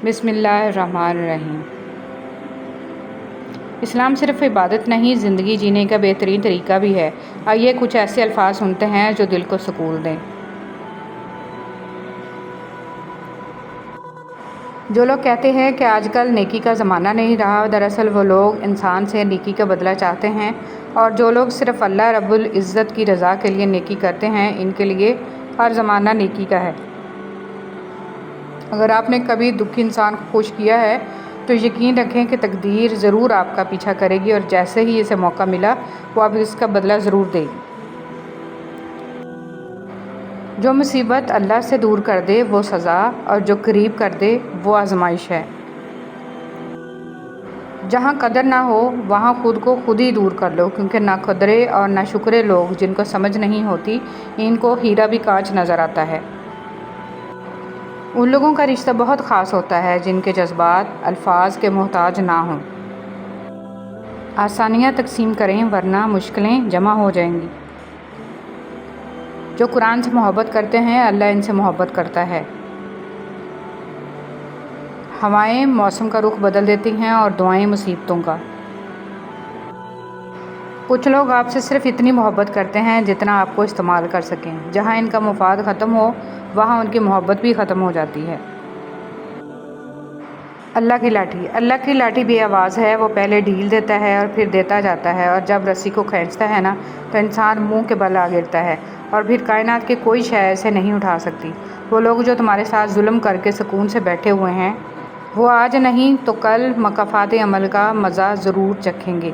بسم اللہ الرحمن الرحیم۔ اسلام صرف عبادت نہیں، زندگی جینے کا بہترین طریقہ بھی ہے۔ آئیے کچھ ایسے الفاظ سنتے ہیں جو دل کو سکون دیں۔ جو لوگ کہتے ہیں کہ آج کل نیکی کا زمانہ نہیں رہا، دراصل وہ لوگ انسان سے نیکی کا بدلہ چاہتے ہیں، اور جو لوگ صرف اللہ رب العزت کی رضا کے لیے نیکی کرتے ہیں، ان کے لیے ہر زمانہ نیکی کا ہے۔ اگر آپ نے کبھی دکھی انسان کو خوش کیا ہے تو یقین رکھیں کہ تقدیر ضرور آپ کا پیچھا کرے گی، اور جیسے ہی اسے موقع ملا وہ آپ اس کا بدلہ ضرور دے گی۔ جو مصیبت اللہ سے دور کر دے وہ سزا، اور جو قریب کر دے وہ آزمائش ہے۔ جہاں قدر نہ ہو وہاں خود کو خود ہی دور کر لو، کیونکہ نہ قدرے اور نہ شکرے لوگ جن کو سمجھ نہیں ہوتی، ان کو ہیرا بھی کانچ نظر آتا ہے۔ ان لوگوں کا رشتہ بہت خاص ہوتا ہے جن کے جذبات الفاظ کے محتاج نہ ہوں۔ آسانیاں تقسیم کریں ورنہ مشکلیں جمع ہو جائیں گی۔ جو قرآن سے محبت کرتے ہیں اللہ ان سے محبت کرتا ہے۔ ہوائیں موسم کا رخ بدل دیتی ہیں اور دعائیں مصیبتوں کا۔ کچھ لوگ آپ سے صرف اتنی محبت کرتے ہیں جتنا آپ کو استعمال کر سکیں۔ جہاں ان کا مفاد ختم ہو وہاں ان کی محبت بھی ختم ہو جاتی ہے۔ اللہ کی لاٹھی بے آواز ہے، وہ پہلے ڈھیل دیتا ہے اور پھر دیتا جاتا ہے، اور جب رسی کو کھینچتا ہے نا تو انسان منہ کے بل آ گرتا ہے، اور پھر کائنات کی کوئی شے اسے نہیں اٹھا سکتی۔ وہ لوگ جو تمہارے ساتھ ظلم کر کے سکون سے بیٹھے ہوئے ہیں وہ آج نہیں تو کل مکافات عمل کا مزہ ضرور چکھیں گے۔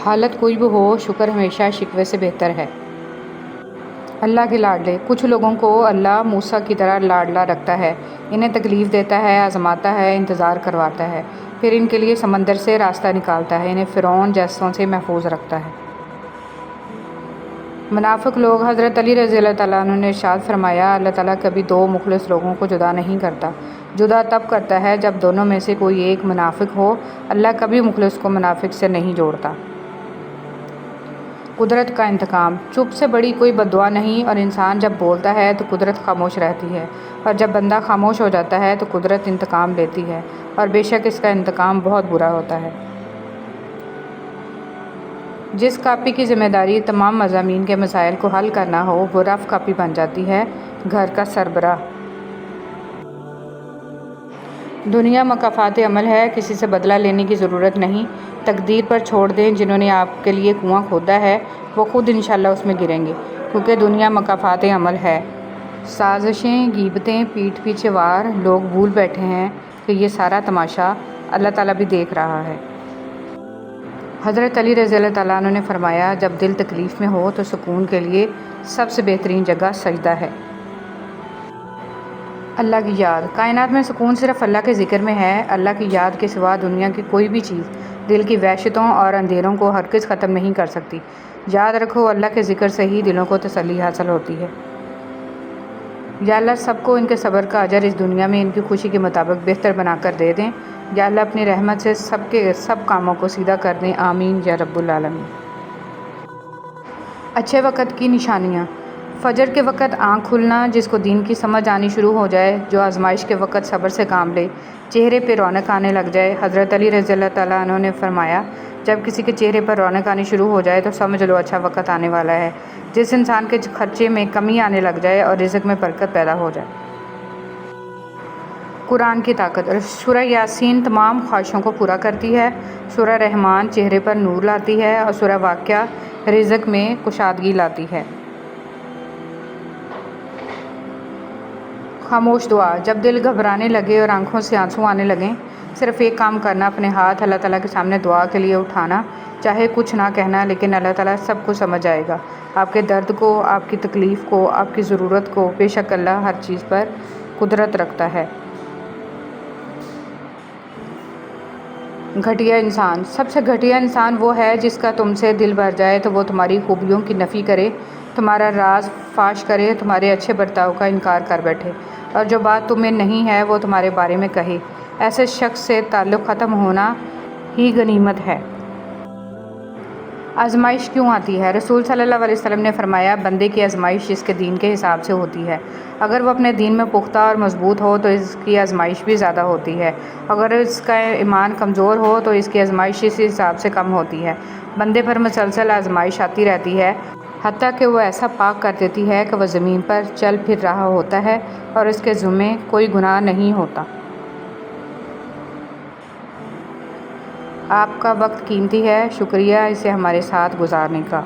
حالت کوئی بھی ہو شکر ہمیشہ شکوے سے بہتر ہے۔ اللہ کے لاڈلے، کچھ لوگوں کو اللہ موسیٰ کی طرح لاڈلا رکھتا ہے، انہیں تکلیف دیتا ہے، آزماتا ہے، انتظار کرواتا ہے، پھر ان کے لیے سمندر سے راستہ نکالتا ہے، انہیں فرعون جیسوں سے محفوظ رکھتا ہے۔ منافق لوگ، حضرت علی رضی اللہ تعالیٰ عنہ نے ارشاد فرمایا، اللہ تعالیٰ کبھی دو مخلص لوگوں کو جدا نہیں کرتا، جدا تب کرتا ہے جب دونوں میں سے کوئی ایک منافق ہو، اللہ کبھی مخلص کو منافق سے نہیں جوڑتا۔ قدرت کا انتقام، چپ سے بڑی کوئی بددعا نہیں، اور انسان جب بولتا ہے تو قدرت خاموش رہتی ہے، اور جب بندہ خاموش ہو جاتا ہے تو قدرت انتقام لیتی ہے، اور بے شک اس کا انتقام بہت برا ہوتا ہے۔ جس کاپی کی ذمہ داری تمام مضامین کے مسائل کو حل کرنا ہو وہ رف کاپی بن جاتی ہے، گھر کا سربراہ۔ دنیا مکافات عمل ہے، کسی سے بدلہ لینے کی ضرورت نہیں، تقدیر پر چھوڑ دیں۔ جنہوں نے آپ کے لیے کنواں کھودا ہے وہ خود انشاءاللہ اس میں گریں گے، کیونکہ دنیا مکافات عمل ہے۔ سازشیں، غیبتیں، پیٹھ پیچھے وار، لوگ بھول بیٹھے ہیں کہ یہ سارا تماشا اللہ تعالیٰ بھی دیکھ رہا ہے۔ حضرت علی رضی اللہ تعالیٰ عنہ نے فرمایا، جب دل تکلیف میں ہو تو سکون کے لیے سب سے بہترین جگہ سجدہ ہے۔ اللہ کی یاد، کائنات میں سکون صرف اللہ کے ذکر میں ہے۔ اللہ کی یاد کے سوا دنیا کی کوئی بھی چیز دل کی وحشتوں اور اندھیروں کو ہرگز ختم نہیں کر سکتی۔ یاد رکھو اللہ کے ذکر سے ہی دلوں کو تسلی حاصل ہوتی ہے۔ یا اللہ سب کو ان کے صبر کا اجر اس دنیا میں ان کی خوشی کے مطابق بہتر بنا کر دے دیں۔ یا اللہ اپنی رحمت سے سب کے سب کاموں کو سیدھا کر دیں، آمین یا رب العالمین۔ اچھے وقت کی نشانیاں، فجر کے وقت آنکھ کھلنا، جس کو دین کی سمجھ آنی شروع ہو جائے، جو آزمائش کے وقت صبر سے کام لے، چہرے پہ رونق آنے لگ جائے۔ حضرت علی رضی اللہ تعالیٰ عنہ نے فرمایا، جب کسی کے چہرے پر رونق آنی شروع ہو جائے تو سمجھ لو اچھا وقت آنے والا ہے۔ جس انسان کے خرچے میں کمی آنے لگ جائے اور رزق میں برکت پیدا ہو جائے۔ قرآن کی طاقت، سورہ یاسین تمام خواہشوں کو پورا کرتی ہے، سورہ رحمان چہرے پر نور لاتی ہے، اور سورہ واقعہ رزق میں کشادگی لاتی ہے۔ خاموش دعا، جب دل گھبرانے لگے اور آنکھوں سے آنسو آنے لگیں، صرف ایک کام کرنا، اپنے ہاتھ اللہ تعالیٰ کے سامنے دعا کے لیے اٹھانا، چاہے کچھ نہ کہنا، لیکن اللہ تعالیٰ سب کو سمجھ آئے گا، آپ کے درد کو، آپ کی تکلیف کو، آپ کی ضرورت کو۔ بے شک اللہ ہر چیز پر قدرت رکھتا ہے۔ گھٹیا انسان، سب سے گھٹیا انسان وہ ہے جس کا تم سے دل بھر جائے تو وہ تمہاری خوبیوں کی نفی کرے، تمہارا راز فاش کرے، تمہارے اچھے برتاؤ کا انکار کر بیٹھے، اور جو بات تمہیں نہیں ہے وہ تمہارے بارے میں کہے۔ ایسے شخص سے تعلق ختم ہونا ہی غنیمت ہے۔ آزمائش کیوں آتی ہے؟ رسول صلی اللہ علیہ وسلم نے فرمایا، بندے کی آزمائش اس کے دین کے حساب سے ہوتی ہے۔ اگر وہ اپنے دین میں پختہ اور مضبوط ہو تو اس کی آزمائش بھی زیادہ ہوتی ہے، اگر اس کا ایمان کمزور ہو تو اس کی آزمائش اسی حساب سے کم ہوتی ہے۔ بندے پر مسلسل آزمائش آتی رہتی ہے، حتیٰ کہ وہ ایسا پاک کر دیتی ہے کہ وہ زمین پر چل پھر رہا ہوتا ہے اور اس کے ذمے کوئی گناہ نہیں ہوتا۔ آپ کا وقت قیمتی ہے، شکریہ اسے ہمارے ساتھ گزارنے کا۔